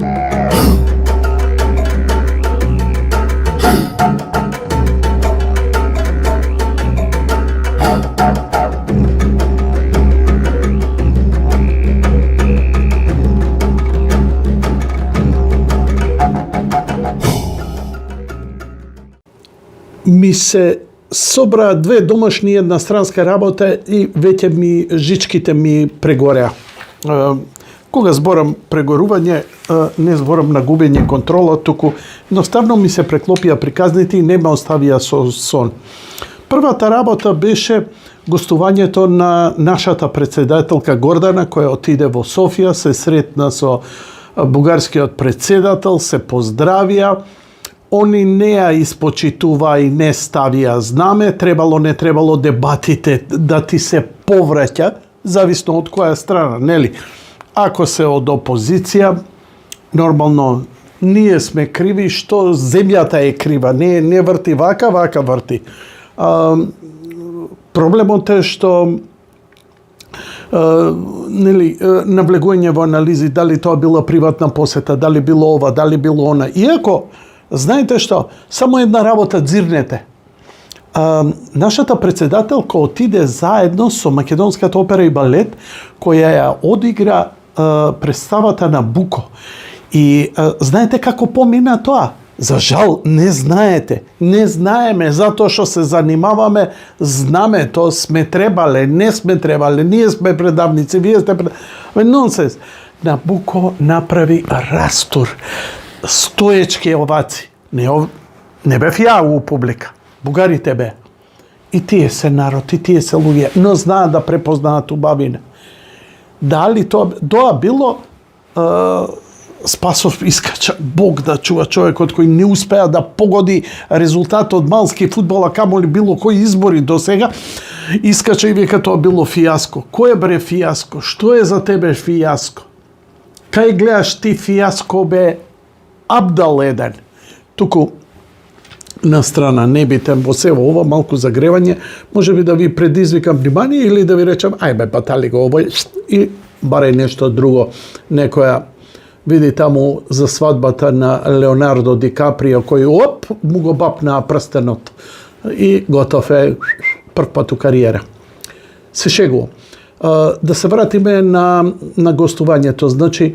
Mi se собра две домашни, една странска работа и веќе жичките ми прегореа. Кога зборам прегорување, не зборам на губење контрола, туку едноставно ми се преклопија приказните и не ме оставија со сон. Првата работа беше гостувањето на нашата председателка Гордана, која отиде во Софија, се сретна со бугарскиот председател, се поздравија. Они не ја испочитува и не ставија знаме, требало, не требало дебатите да ти се повраќа, зависно од која страна, нели? Ако се од опозиција, нормално ние сме криви што земјата е крива, не врти вака врти. Проблемот е што навлегување во анализи, дали тоа била приватна посета, дали било ова, дали било она. Иако, знаете што, само една работа дзирнете. Нашата председателка отиде заедно со Македонската опера и балет, која ја одигра представата на Буко. И знаете како помина тоа? За жал, не знаете. Не знаеме, затоа што се занимаваме, знаме, тоа сме требале, не сме требале, ние сме предавници, вие сте предавници. Нонсенс. На Буко направи растур. Стоечки оваци. Не бев ја у публика. Бугарите бе. И тие се народ, и тие се луѓе, но знаат да препознаат убавина. Дали тоа било Спасов искача, Бог да чува човекот кој не успеа да погоди резултат од малски фудбал, а камоли било кои избори до сега, искача и вика тоа било фијаско. Кој бре фијаско? Што е за тебе фијаско? Кај гледаш ти фијаско бе Абдал еден? Туку на страна не битем во се ова малку загревање, може би да ви предизвикам внимание или да ви речам ајбе батали го овој и барај нешто друго, некоја види таму за свадбата на Леонардо Ди Каприо кој му го бапна прстенот и готов е прв пат у кариера. Се шегувам. Да се вратиме на гостувањето. Значи,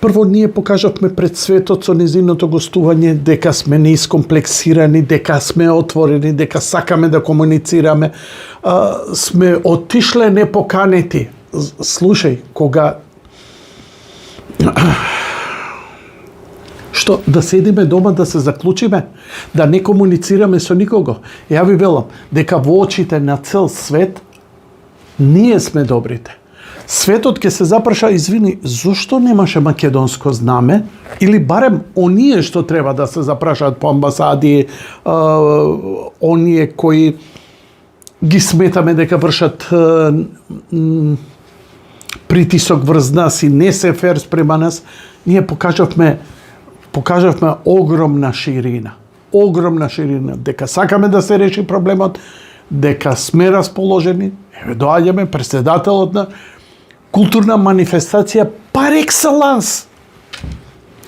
прво ние покажавме пред светот со незиното гостување дека сме неискомплексирани, дека сме отворени, дека сакаме да комуницираме. Сме отишле непоканети. Слушај, кога што да седиме дома, да се заклучиме, да не комуницираме со никого. Ја ви велам дека во очите на цел свет ние сме добрите. Светот ќе се запраша, извини, зошто немаше македонско знаме? Или барем оние што треба да се запрашаат по амбасади, оние кои ги сметаме дека вршат притисок врз нас и не се фер спрема нас, ние покажавме огромна ширина. Огромна ширина. Дека сакаме да се реши проблемот, дека сме расположени, доаѓаме, председателот на културна манифестација пар екселанс.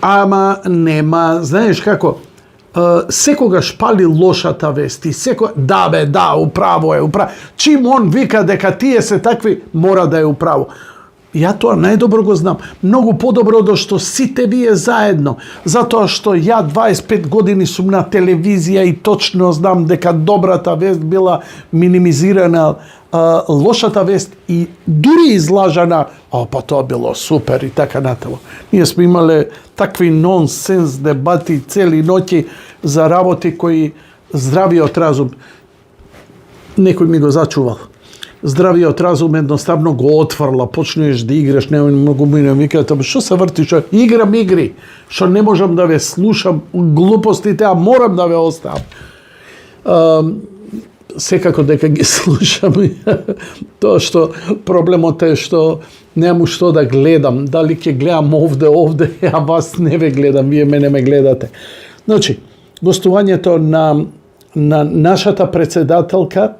Ама нема, знаеш како, секогаш пали лошата вест и да, управо е, управо. Чим он вика дека тие се такви, мора да е управо. Ја тоа најдобро го знам. Многу подобро до што сите вие заедно. Затоа што ја 25 години сум на телевизија и точно знам дека добрата вест била минимизирана, лошата вест и дури излажана, па тоа било супер и така натаму. Ние сме имале такви нонсенс дебати цели ноќи за работи кои здравиот разум некој ми го зачувал. Здравиот разум едноставно го отврла, почнеш да играш, нема многу мине, викате, што се вртиш? Играм игри, што не можам да ве слушам глупостите, а морам да ве оставам. Секако дека ги слушам. Тоа што проблемот е што немам што да гледам. Дали ќе гледам овде, а вас не ве гледам, вие мене ме гледате. Значи, гостувањето на нашата председателка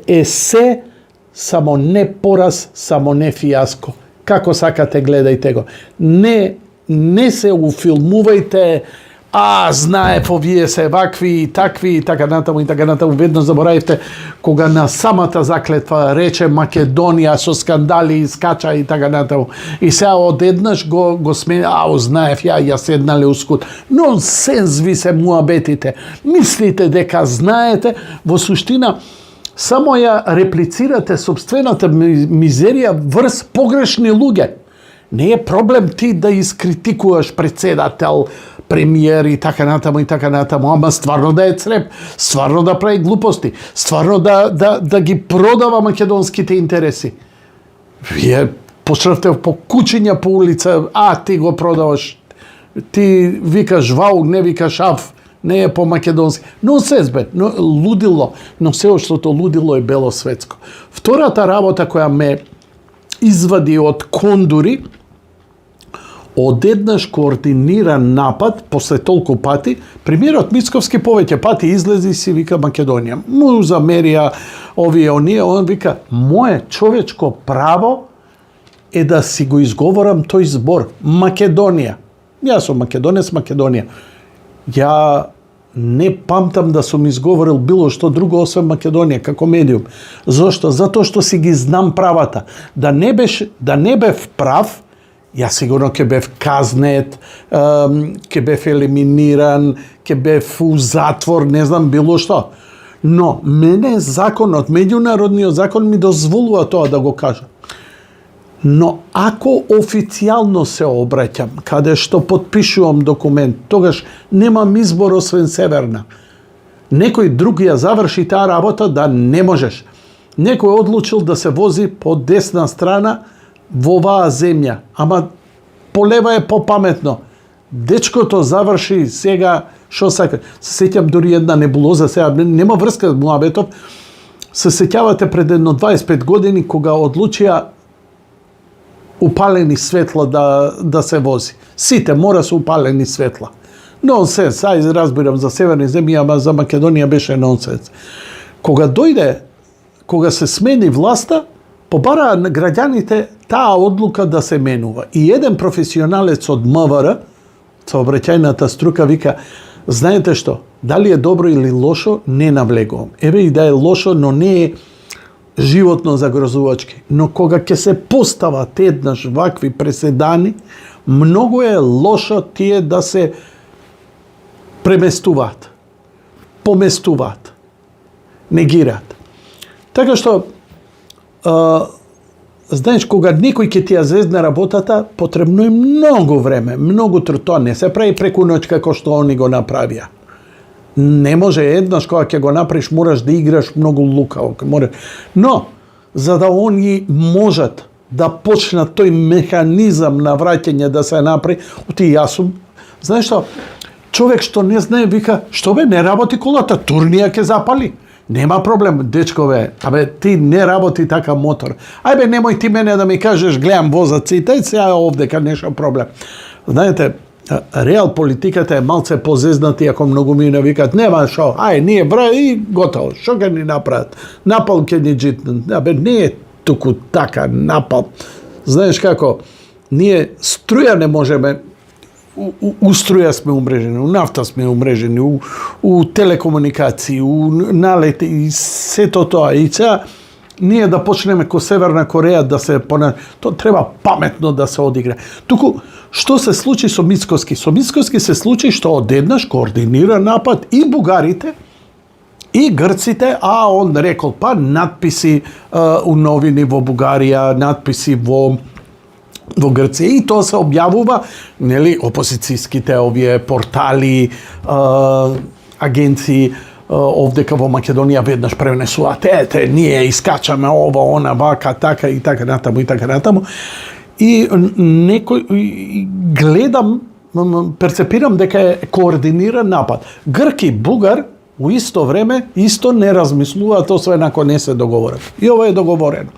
е се само не пораз, само не фијаско. како сакате гледајте го. Не се уфилмувајте, знаев, овие се вакви и такви и така натаму. Веднаш заборавивте кога на самата заклетва рече Македонија со скандали скача и така натаму. И сега одеднаш го смени, знаев, ја седнале ускут. Нонсенс ви се муабетите. Мислите дека знаете, во суштина само ја реплицирате собствената мизерија врз погрешни луѓе. Не е проблем ти да искритикуваш председател, премиер и така натаму, ама стварно да е цреп, стварно да прави глупости, стварно да ги продава македонските интереси. Вие пошрвте по кучиња по улица, ти го продаваш, ти викаш вау, не викаш ав, не е по македонски. Нонсенс бе, лудило, но сеоштото лудило е белосветско. Втората работа која ме извади од кондури, одеднаш координиран напад, после толку пати, премиерот Мицковски повеќе пати излези и си вика Македонија. Му замерија овие оние, он вика, мое човечко право е да си го изговорам тој збор. Македонија. Јас сум македонец, Македонија. Ја не памтам да сум изговорил било што друго освен Македонија како медиум. Зошто? Затоа што си ги знам правата. Да не бев прав, јас сигурно ќе бев казнет, ќе бев елиминиран, ќе бев у затвор, не знам било што. Но мене законот, меѓународниот закон ми дозволува тоа да го кажам. Но ако официјално се обраќам, каде што потпишувам документ, тогаш немам избор освен Северна. Некој друг ја заврши таа работа да не можеш. Некој одлучил да се вози по десна страна во оваа земја, ама по лева е попаметно. Дечкото заврши сега што сака. Се сеќам дури една небулоза, сега нема врска с муабетов. Се сеќавате пред едно 25 години кога одлучија упалени светла да се вози. Сите мора се упалени светла. Нонсенс, разбирам за северни земји, ама за Македонија беше нонсенс. Кога се смени власта, побараа граѓаните таа одлука да се менува. И еден професионалец од МВР, сообраќајната струка, вика, знаете што, дали е добро или лошо, не навлегувам. Еве и да е лошо, но не е животно загрозувачки. Но кога ќе се постават еднаш вакви преседани, многу е лошо тие да се преместуваат, поместуваат, негираат. Така што, знаеш, кога некој ќе ти ја зезне работата, потребно е многу време, многу труд. Тоа не се прави преку ноќ како што они го направија. Не може еднаш кога ќе го направиш, мораш да играш многу лукаво. Но, за да они можат да почнат тој механизам на враќање да се направи, јас сум, знаеш што, човек што не знае, вика, што бе, не работи колата, турнија ќе запали. Нема проблем, дечкове, ти не работи така мотор. Ајбе, немој ти мене да ми кажеш, гледам возаците, и сега овдека нешто проблем. Знаете, реал политиката е малце позезнати, ако многу ми не викат, нема шо, ние и готово, шо ќе ни направат? Напал ќе ни джитнат. Не е туку така напал. Знаеш како, ние струја не можеме, у струја сме умрежени, у нафта сме умрежени, у телекомуникации, у налети и сето тоа. И сега ние да почнеме ко Северна Кореја да се тоа треба паметно да се одигра. Туку, што се случи со Мицковски? Со Мицковски се случи што одеднаш координира напад и бугарите, и грците, он рекол, надписи у новини во Бугарија, надписи во Грција, и тоа се објавува, нели, опозицијските овие портали, агенции овдека во Македонија веднаш пренесуваат, ние искачаме ова, она, вака, така и така натаму. И некој гледам, перцепирам дека е координиран напад. Грк и бугар у исто време исто не размислуваат, освен ако не се договорат. И ова е договорено.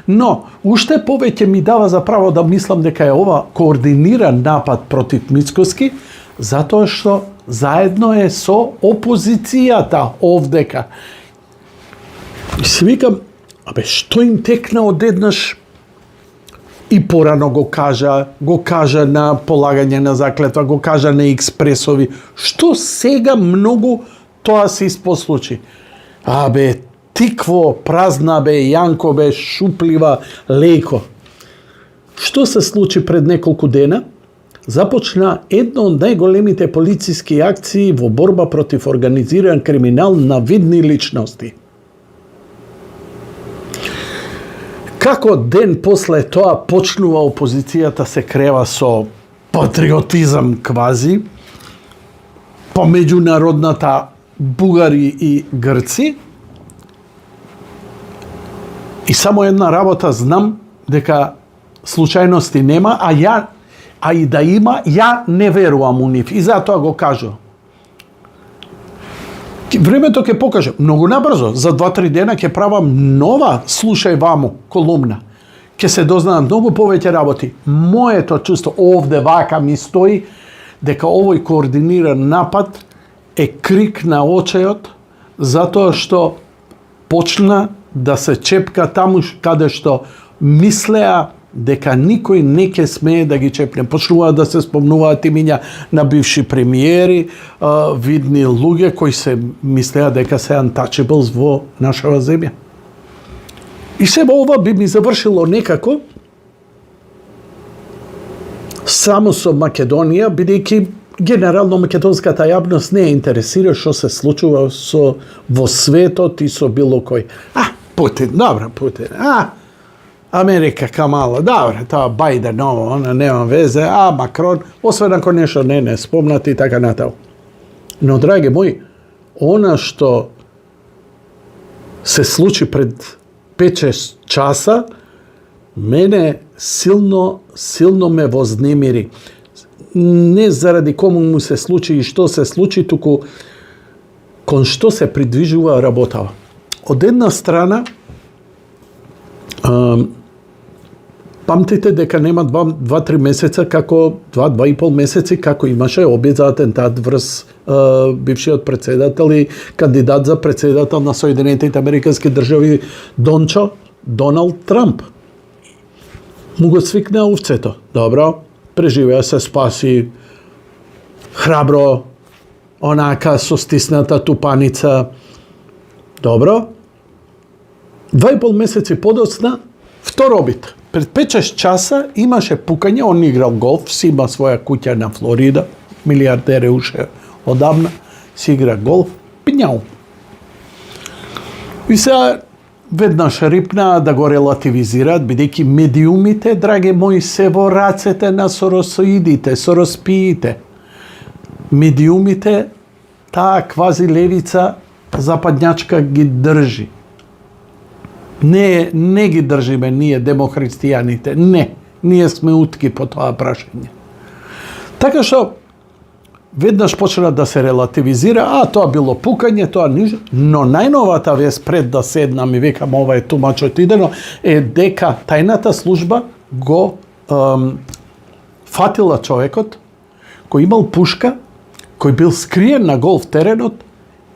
Но, уште повеќе ми дава за право да мислам дека е ова координиран напад против Мицковски, затоа што заедно е со опозицијата овдека. И си викам, што им текна одеднаш и порано го кажа на полагање на заклетва, го кажа на експресови, што сега многу тоа се испослучи. Тикво, празна Јанко шуплива, леко. Што се случи пред неколку дена? Започна едно од најголемите полициски акции во борба против организиран криминал на видни личности. Како ден после тоа почнува опозицијата се крева со патриотизам квази, по меѓународната бугари и грци. И само една работа знам, дека случајности нема, а и да има, ја не верувам у нив. И затоа го кажувам. Времето ќе покаже. Многу набрзо, за 2-3 дена ќе правам нова слушај ваму колумна. Ќе се дознаат многу повеќе работи. Моето чувство овде вака ми стои дека овој координиран напад е крик на очајот, затоа што почна да се чепка таму каде што мислеа дека никој не ќе смее да ги чепне. Почнуваат да се спомнуваат имиња на бивши премиери, видни луѓе кои се мислеа дека се untouchables во нашава земја. И се ова би ми завршило некако само со Македонија, бидејќи генерално македонската јавност не интересира што се случува во светот и со било кој. Путин, добро, Путин. Америка, Камала, добре, тоа Бајден, она нема везе, Макрон, освен ако нешто не спомнати и така натаму. Но, драги мои, она што се случи пред 5-6 часа, мене силно ме вознемири. Не заради кому му се случи и што се случи, туку кон што се придвижува работава. Од една страна, памтите дека нема 2-3 месеца, како 2-2,5 месеци, како имаше обид за атентат врз бившиот председател и кандидат за председател на Соединетите Американски држави Доналд Трамп. Му го свикна овцето. Добро, преживеа се, спаси, храбро, онака со стисната тупаница. Добро. 2,5 месеци подоцна, втор обид. Пред 5-6 часа имаше пукање, он играл голф, си има своја куќа на Флорида, милиардер е уште одамна, си игра голф, пињау. И сега веднаш рипнаа да го релативизираат, бидејќи медиумите, драги мои, се во рацете на соросоидите, сороспиите. Медиумите, таа квази левица западњачка ги држи. Не ги држиме ние демохристијаните, не. Ние сме утки по тоа прашање. Така што, веднаш почна да се релативизира, тоа било пукање, тоа ниже, но најновата вест пред да седнам и викам ова е тумачот идено, е дека тајната служба го фатила човекот кој имал пушка, кој бил скриен на голф теренот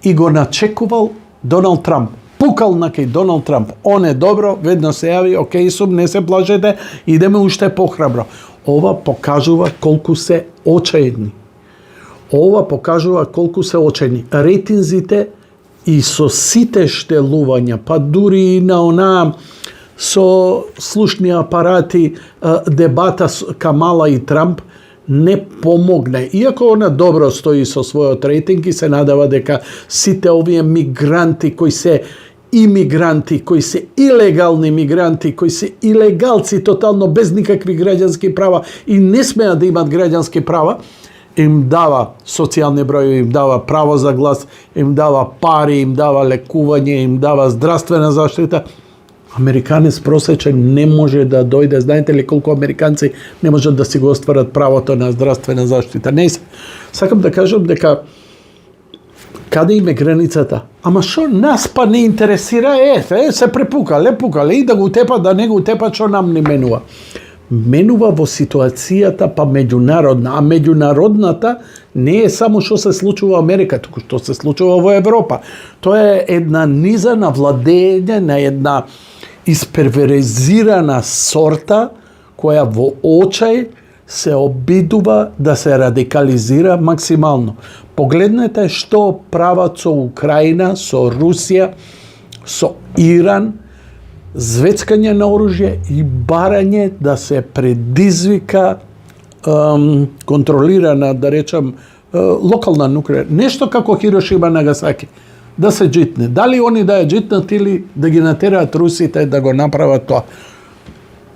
и го начекувал Доналд Трамп. Пукал на кај Доналд Трамп. Он е добро, веднаш се јави, окей сум, не се плажете, идеме уште похрабро. Ова покажува колку се очајни. Рейтинзите и со сите штелувања, па дури и на она со слушни апарати дебата Камала и Трамп не помогне. Иако она добро стои со својот рейтинг и се надава дека сите овие мигранти кои се имигранти, кои се илегални мигранти, кои се илегалци тотално без никакви граѓански права и не смеат да имат граѓански права, им дава социјални броји, им дава право за глас, им дава пари, им дава лекување, им дава здравствена заштита. Американец просечен не може да дојде. Знаете ли колку американци не можат да си го остварат правото на здравствена заштита? Не се. Сакам да кажам дека каде им е границата? Ама шо нас па не интересира? Се препукале, и да го утепа, да не го утепа, што нам не менува. Менува во ситуацијата па меѓународна, а меѓународната не е само што се случува во Америка, туку што се случува во Европа. Тоа е една низа на владење на една исперверизирана сорта која во очај се обидува да се радикализира максимално. Погледнете што прават со Украина, со Русија, со Иран, звецкање на оружје и барање да се предизвика контролирана, да речам, локална нуклеарна, нешто како Хирошима Нагасаки, да се джитне. Дали они да ја джитнат или да ги натераат русите да го направат тоа.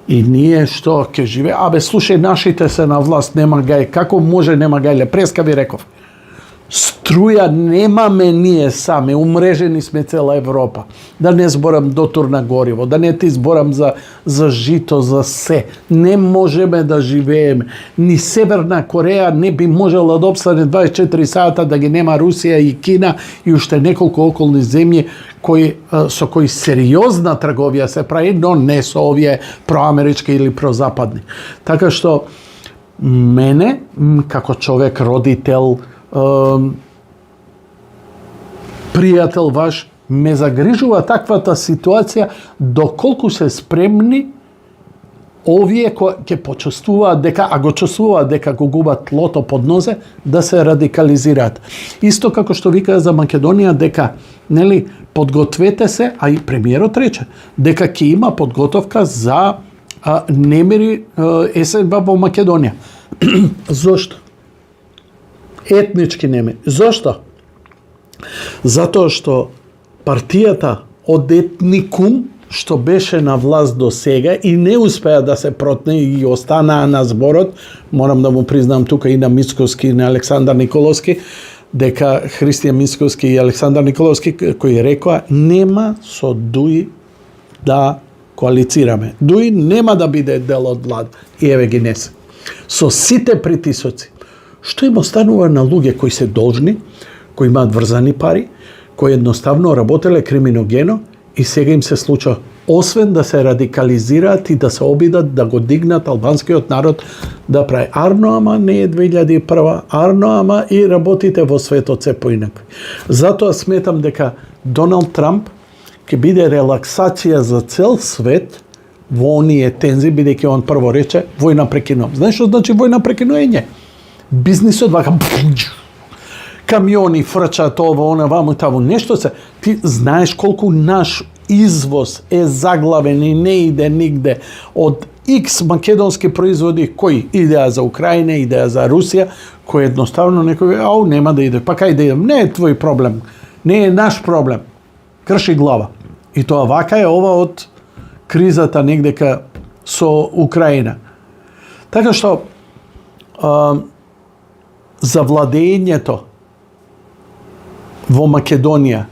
И ние што ќе живе? Слушај, нашите се на власт, нема гај. Како може нема гајле? Преска ви реков. Струја немаме ние сами, умрежени сме цела Европа. Да не зборам дотур на гориво, да не ти зборам за жито, за се. Не можеме да живееме. Ни Северна Кореја не би можела да обстане 24 сата да ги нема Русија и Кина и уште неколку околни земји со кои сериозна трговија се прави, но не со овие проамерички или прозападни. Така што мене, како човек, родител, пријател ваш, ме загрижува таквата ситуација, доколку се спремни овие кои ќе почувствуваат дека, а го чувствуваат дека го губат тлото под нозе, да се радикализираат. Исто како што вика за Македонија, дека, нели, подгответе се, а и премиерот рече, дека ќе има подготовка за немири есенба во Македонија. Зошто? Етнички немири. Зошто? Затоа што партијата од етникум, што беше на власт до сега и не успеа да се протне и останаа на зборот, морам да му признам тука и на Мицкоски и на Александар Николовски, дека Христијан Мицкоски и Александар Николовски кои рекоа нема со ДУИ да коалицираме. ДУИ нема да биде дел од влада. И еве ги не се. Со сите притисоци. Што им останува на луѓе кои се должни, кои имаат врзани пари, кои едноставно работеле криминогено и сега им се случува, освен да се радикализираат и да се обидат да го дигнат албанскиот народ да прави арно, ама не е 2001, арно, ама и работите во светот се поинакви. Затоа сметам дека Доналд Трамп ќе биде релаксација за цел свет во оние тензи, бидејќи он прво рече војна прекинувам. Знаеш што значи војна прекинување? Бизнисот вака камиони фрчат ово, она, ваму, таву, нешто се. Ти знаеш колку наш извоз е заглавен и не иде нигде од X македонски производи кои идеа за Украина, идеа за Русија, кои едноставно некој нема да иде. Па кај да идем? Не е твој проблем. Не е наш проблем. Крши глава. И тоа вака е ова од кризата негдека со Украина. Така што за владењето во Македонија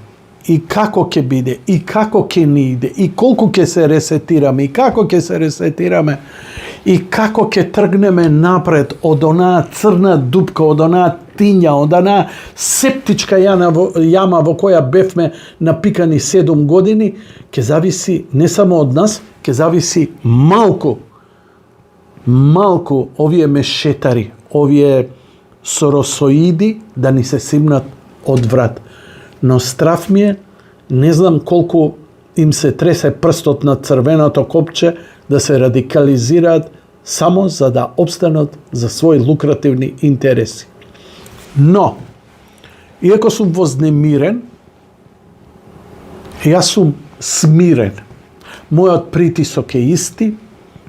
и како ќе биде, и како ќе ни иде, и колку ќе се ресетираме, и како ќе се ресетираме, и како ќе тргнеме напред од онаа црна дупка, од онаа тиња, од онаа септичка јама во која бевме напикани 7 години, ќе зависи не само од нас, ќе зависи малку овие мешетари, овие соросоиди да ни се симнат од врат. Но страф ми е, не знам колку им се тресе прстот на црвеното копче да се радикализираат само за да обстанат за своји лукративни интереси. Но, иако сум вознемирен, јас сум смирен. Мојот притисок е исти,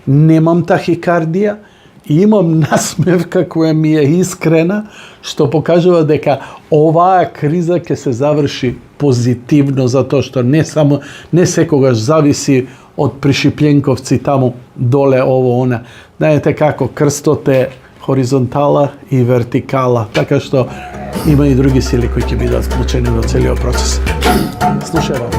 немам тахикардија, и имам насмевка која ми е искрена, што покажува дека оваа криза ќе се заврши позитивно, затоа што не секогаш зависи од пришипленковци таму доле ово она. Знаете како крстот е хоризонтала и вертикала, така што има и други сили кои ќе бидат вклучени во целиот процес. Слушај вам.